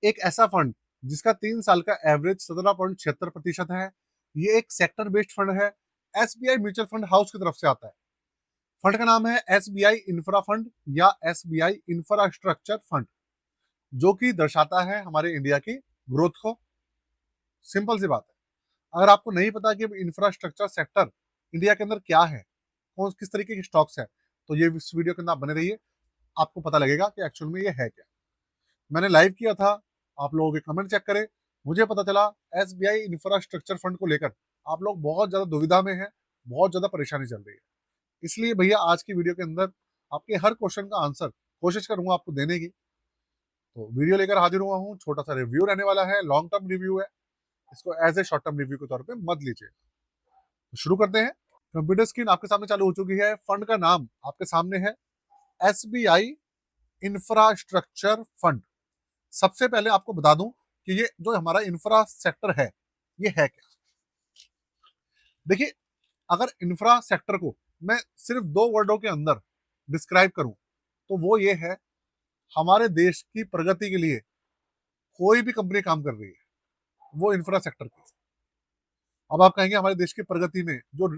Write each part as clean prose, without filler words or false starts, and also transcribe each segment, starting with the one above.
एक ऐसा फंड जिसका 3 साल का एवरेज 17.76% है। ये एक सेक्टर बेस्ड फंड है। एसबीआई म्यूचुअल फंड हाउस की तरफ से आता है। फंड का नाम है एसबीआई इंफ्रा फंड या एसबीआई इंफ्रास्ट्रक्चर फंड, जो कि दर्शाता है हमारे इंडिया की ग्रोथ को। सिंपल सी बात है। अगर आपको नहीं पता कि इंफ्रास्ट्रक्चर सेक्टर इंडिया के अंदर क्या है, कौन किस तरीके के स्टॉक्स है, तो ये इस वीडियो के अंदर आप बने रहिए। आपको पता लगेगा कि एक्चुअल में ये है क्या। मैंने लाइव किया था, आप लोगों के कमेंट चेक करें। मुझे पता चला एसबीआई इंफ्रास्ट्रक्चर फंड को लेकर आप लोग बहुत ज्यादा दुविधा में हैं, बहुत ज्यादा परेशानी चल रही है। इसलिए भैया आज की वीडियो के अंदर आपके हर क्वेश्चन का आंसर कोशिश करूंगा आपको देने की। तो वीडियो लेकर हाजिर हुआ हूँ। छोटा सा रिव्यू रहने वाला है, लॉन्ग टर्म रिव्यू है। इसको as a short term review के तौर पे मत लीजिए। तो शुरू करते हैं। कंप्यूटर स्क्रीन आपके सामने चालू हो चुकी है। फंड का नाम आपके सामने है एसबीआई इंफ्रास्ट्रक्चर फंड। सबसे पहले आपको बता दूं कि ये जो हमारा इंफ्रा सेक्टर है, ये है क्या। देखिए, अगर इंफ्रा सेक्टर को मैं सिर्फ 2 वर्डों के अंदर डिस्क्राइब करूं तो वो ये है, हमारे देश की प्रगति के लिए कोई भी कंपनी काम कर रही है वो इंफ्रा सेक्टर की। अब आप कहेंगे हमारे देश की प्रगति में जो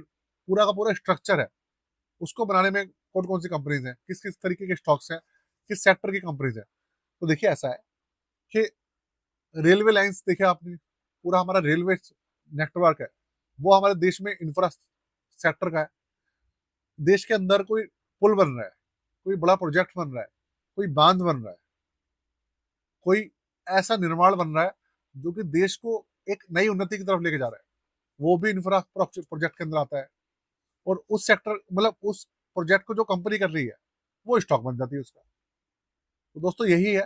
पूरा का पूरा स्ट्रक्चर है उसको बनाने में कौन कौन सी कंपनीज हैं, किस किस तरीके के स्टॉक्स हैं, किस सेक्टर की कंपनीज हैं। तो देखिए ऐसा है कि रेलवे लाइंस देखिए आपने, पूरा हमारा रेलवे नेटवर्क है वो हमारे देश में इंफ्रा सेक्टर का है। देश के अंदर कोई पुल बन रहा है, कोई बड़ा प्रोजेक्ट बन रहा है, कोई बांध बन रहा है, कोई ऐसा निर्माण बन रहा है जो कि देश को एक नई उन्नति की तरफ लेके जा रहा है, वो भी इंफ्रा प्रोजेक्ट के अंदर आता है। और उस सेक्टर मतलब उस प्रोजेक्ट को जो कंपनी कर रही है वो स्टॉक बन जाती है उसका। तो दोस्तों यही है,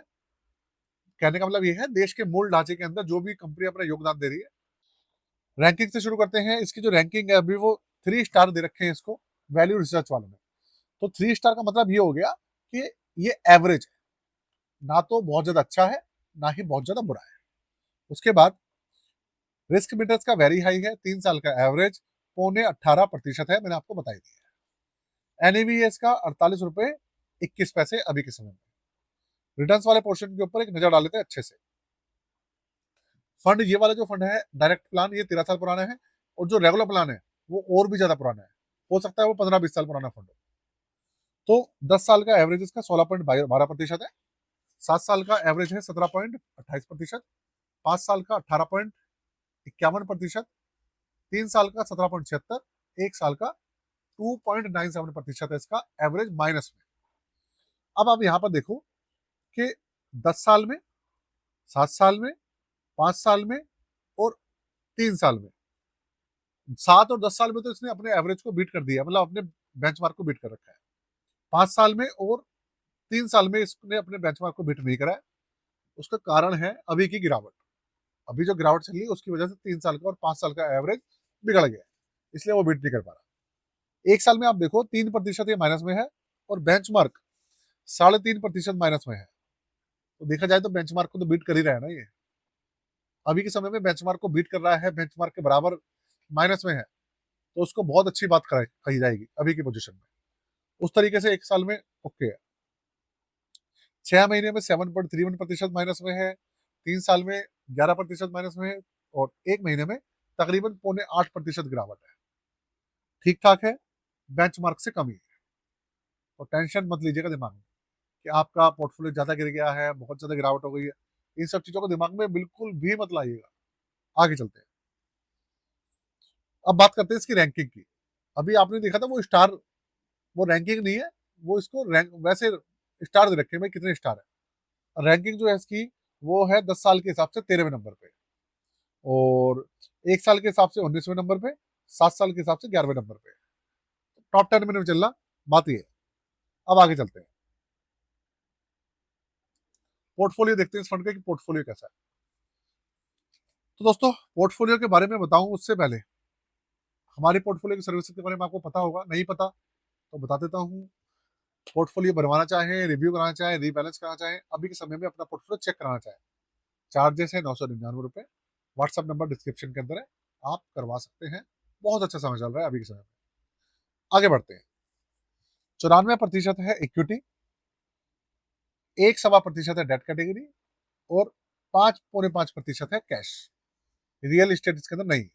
कहने का मतलब ये है देश के मूल ढांचे के अंदर जो भी कंपनी अपना योगदान दे रही है। रैंकिंग से शुरू करते हैं। इसकी जो रैंकिंग है अभी वो 3 स्टार दे रखे हैं इसको, वैल्यू रिसर्च वालों ने। तो 3 स्टार का मतलब ये हो गया कि ये एवरेज है, ना तो बहुत ज्यादा अच्छा है ना ही बहुत ज्यादा बुरा है। उसके बाद रिस्क मीटर्स का वेरी हाई है, 3 साल का एवरेज 18.25% है, मैंने आपको बताई दिया है। एनएवीएस का 48 रुपए 21 पैसे अभी के समय में। रिटर्न वाले पोर्शन के ऊपर एक नजर डाल लेते हैं अच्छे से। फंड ये वाला जो फंड है डायरेक्ट प्लान, ये 13 साल पुराना है। और जो रेगुलर प्लान है वो और भी ज्यादा पुराना है, हो सकता है वो 15-20 साल पुराना फंड हो। तो 10 साल का एवरेज इसका 16.12% है। 7 साल का एवरेज है 17.28%। 5 साल का 18.51%। 3 साल का 17.76। 1 साल का 2.97% है इसका एवरेज माइनस में। अब आप यहाँ पर देखो कि 10 साल में, 7 साल में, 5 साल में और 3 साल में, 7 और 10 साल में तो इसने अपने एवरेज को बीट कर दिया, मतलब अपने बेंचमार्क को बीट कर रखा है। 5 साल में और 3 साल में इसने अपने बेंचमार्क को बीट नहीं करा है। उसका कारण है अभी की गिरावट। अभी जो गिरावट चल रही है उसकी वजह से 3 साल का और 5 साल का एवरेज बिगड़ गया है, इसलिए वो बीट नहीं कर पा रहा। 1 साल में आप देखो 3% ये माइनस में है और बेंचमार्क 3.5% माइनस में है। तो देखा जाए तो बेंचमार्क को तो बीट कर ही रहा है ना ये। अभी के समय में बेंचमार्क को बीट कर रहा है, बेंचमार्क के बराबर माइनस में है, तो उसको बहुत अच्छी बात कही जाएगी अभी की पोजीशन में। उस तरीके से 1 साल में ओके है। 6 महीने में 7.31% माइनस में है। 3 साल में 11% माइनस में है। और 1 महीने में तकरीबन 7.25% गिरावट है। ठीक ठाक है, बेंचमार्क से कम ही है। तो टेंशन मत लीजिएगा दिमाग में कि आपका पोर्टफोलियो ज्यादा गिर गया है, बहुत ज्यादा गिरावट हो गई है। इन सब चीजों को दिमाग में बिल्कुल भी मत लाइएगा। आगे चलते हैं। अब बात करते हैं इसकी रैंकिंग की। अभी आपने देखा था वो स्टार, वो रैंकिंग नहीं है, वो इसको रैंक वैसे स्टार दे रखे हैं भाई, कितने स्टार है। रैंकिंग जो है इसकी वो है 10 साल के हिसाब से 13वें नंबर पे, और 1 साल के हिसाब से 19वें नंबर पे, 7 साल के हिसाब से 11वें नंबर पे। टॉप 10 में नहीं चल रहा, बात ये है। अब आगे चलते हैं, पोर्टफोलियो देखते हैं इस फंड का कि पोर्टफोलियो कैसा है। तो दोस्तों पोर्टफोलियो के बारे में बताऊं उससे पहले हमारी पोर्टफोलियो की सर्विसेज के बारे में आपको पता होगा, नहीं पता तो बता देता हूँ। पोर्टफोलियो बनवाना चाहें, रिव्यू कराना चाहें, रीबैलेंस कराना चाहें, अभी के समय में अपना पोर्टफोलियो चेक कराना चाहें, चार्जेस है 999 रुपए। व्हाट्सअप नंबर डिस्क्रिप्शन के अंदर है, आप करवा सकते हैं। बहुत अच्छा समय चल रहा है अभी के समय में। आगे बढ़ते हैं। 94% है इक्विटी, 1.25% है डेट कैटेगरी, और 5.5% है कैश, रियल एस्टेट इसके अंदर नहीं।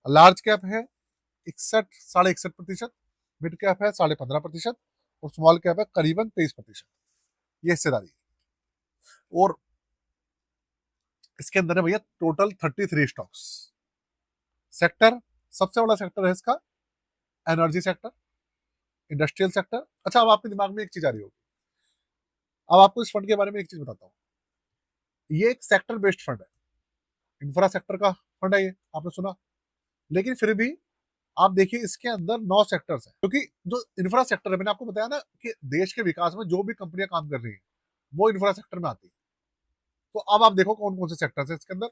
लार्ज कैप है 61.61%, मिड कैप है 15.5%, और स्मॉल कैप है करीबन 23%। ये हिस्सेदारी। और इसके अंदर है भैया टोटल 33 स्टॉक्स। सेक्टर, सबसे बड़ा सेक्टर है इसका एनर्जी सेक्टर, इंडस्ट्रियल सेक्टर। अच्छा, अब आपके दिमाग में एक चीज आ रही होगी, अब आपको इस फंड के बारे में एक चीज बताता हूँ। ये एक सेक्टर बेस्ड फंड है, इंफ्रा सेक्टर का फंड है ये, आपने सुना। लेकिन फिर भी आप देखिए इसके अंदर 9 सेक्टर्स हैं, क्योंकि जो इंफ्रा सेक्टर है, मैंने आपको बताया ना कि देश के विकास में जो भी कंपनियां काम कर रही हैं वो इंफ्रा सेक्टर में आती है। तो अब आप देखो कौन कौन से सेक्टर्स है इसके अंदर।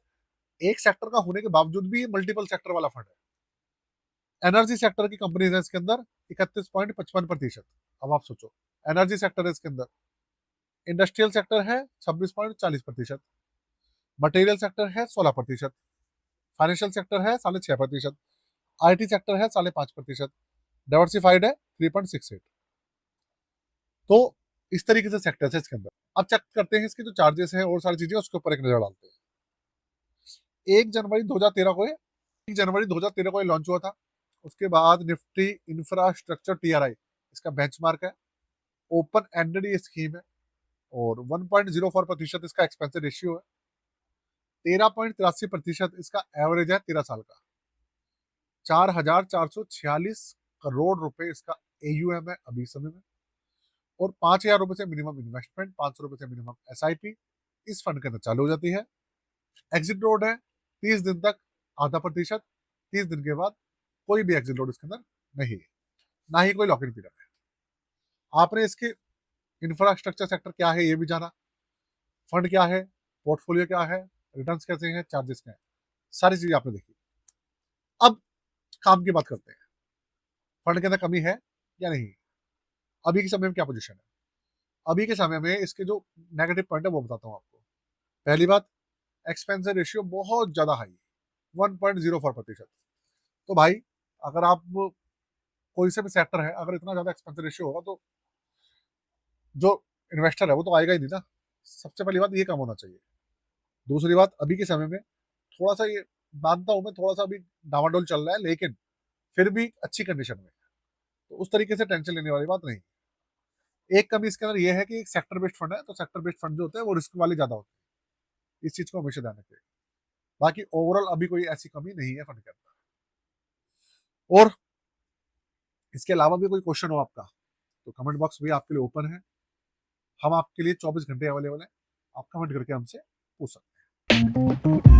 एक सेक्टर का होने के बावजूद भी ये मल्टीपल सेक्टर वाला फंड है। एनर्जी सेक्टर की कंपनीज है इसके अंदर 31.55%। अब आप सोचो, एनर्जी सेक्टर है इसके अंदर। इंडस्ट्रियल सेक्टर है 26.40%, मटेरियल सेक्टर है 16%, फाइनेंशियल सेक्टर है 6.5%, आईटी सेक्टर है 5.5%, डाइवर्सिफाइड है 3.68। तो इस तरीके से सेक्टर्स है इसके अंदर। अब चेक करते हैं इसके जो चार्जेस है और सारी चीजें, उसके ऊपर एक नजर डालते हैं। 1 जनवरी 2013 को ये लॉन्च हुआ था। उसके बाद निफ्टी इंफ्रास्ट्रक्चर टीआरआई इसका बेंचमार्क है। ओपन एंडेड ये स्कीम है, और 1.04% इसका एक्सपेंसिव रेशियो है। 13.83% इसका एवरेज है 13 साल का। 4,446 करोड़ रुपए इसका AUM है अभी समय में। और 5,000 रुपए से मिनिमम इन्वेस्टमेंट, 500 रुपए से मिनिमम SIP इस फंड के अंदर चालू हो जाती है। एग्जिट लोड है 30 दिन तक आधा प्रतिशत, 30 दिन के बाद कोई भी एग्जिट लोड इसके अंदर नहीं है, ना ही कोई लॉक इन पीरियड है। आपने इसके इंफ्रास्ट्रक्चर सेक्टर क्या है ये भी जाना, फंड क्या है, पोर्टफोलियो क्या है, रिटर्न्स कैसे हैं, चार्जेस क्या है, सारी चीजें आपने देखी। अब काम की बात करते हैं, फंड के अंदर कमी है या नहीं, अभी के समय में क्या पोजीशन है। अभी के समय में इसके जो नेगेटिव पॉइंट है वो बताता हूँ आपको। पहली बात, एक्सपेंसिव रेशियो बहुत ज्यादा हाई, 1.04%। तो भाई अगर आप कोई से भी सेक्टर है, अगर इतना ज्यादा एक्सपेंसिव रेशियो होगा तो जो इन्वेस्टर है वो तो आएगा ही नहीं ना। सबसे पहली बात ये काम होना चाहिए। दूसरी बात, अभी के समय में थोड़ा सा ये मानता हूं मैं, थोड़ा सा अभी डामाडोल चल रहा है, लेकिन फिर भी अच्छी कंडीशन में, तो उस तरीके से टेंशन लेने वाली बात नहीं। एक कमी इसके अंदर ये है कि एक सेक्टर बेस्ड फंड है, तो सेक्टर बेस्ड फंड जो होते हैं वो रिस्क वाले ज्यादा होते हैं, इस चीज को हमेशा ध्यान रखिए। बाकी ओवरऑल अभी कोई ऐसी कमी नहीं है फंड के अंदर। और इसके अलावा भी कोई क्वेश्चन हो आपका तो कमेंट बॉक्स भी आपके लिए ओपन है, हम आपके लिए 24 घंटे अवेलेबल है, आप कमेंट करके हमसे पूछ सकते हैं।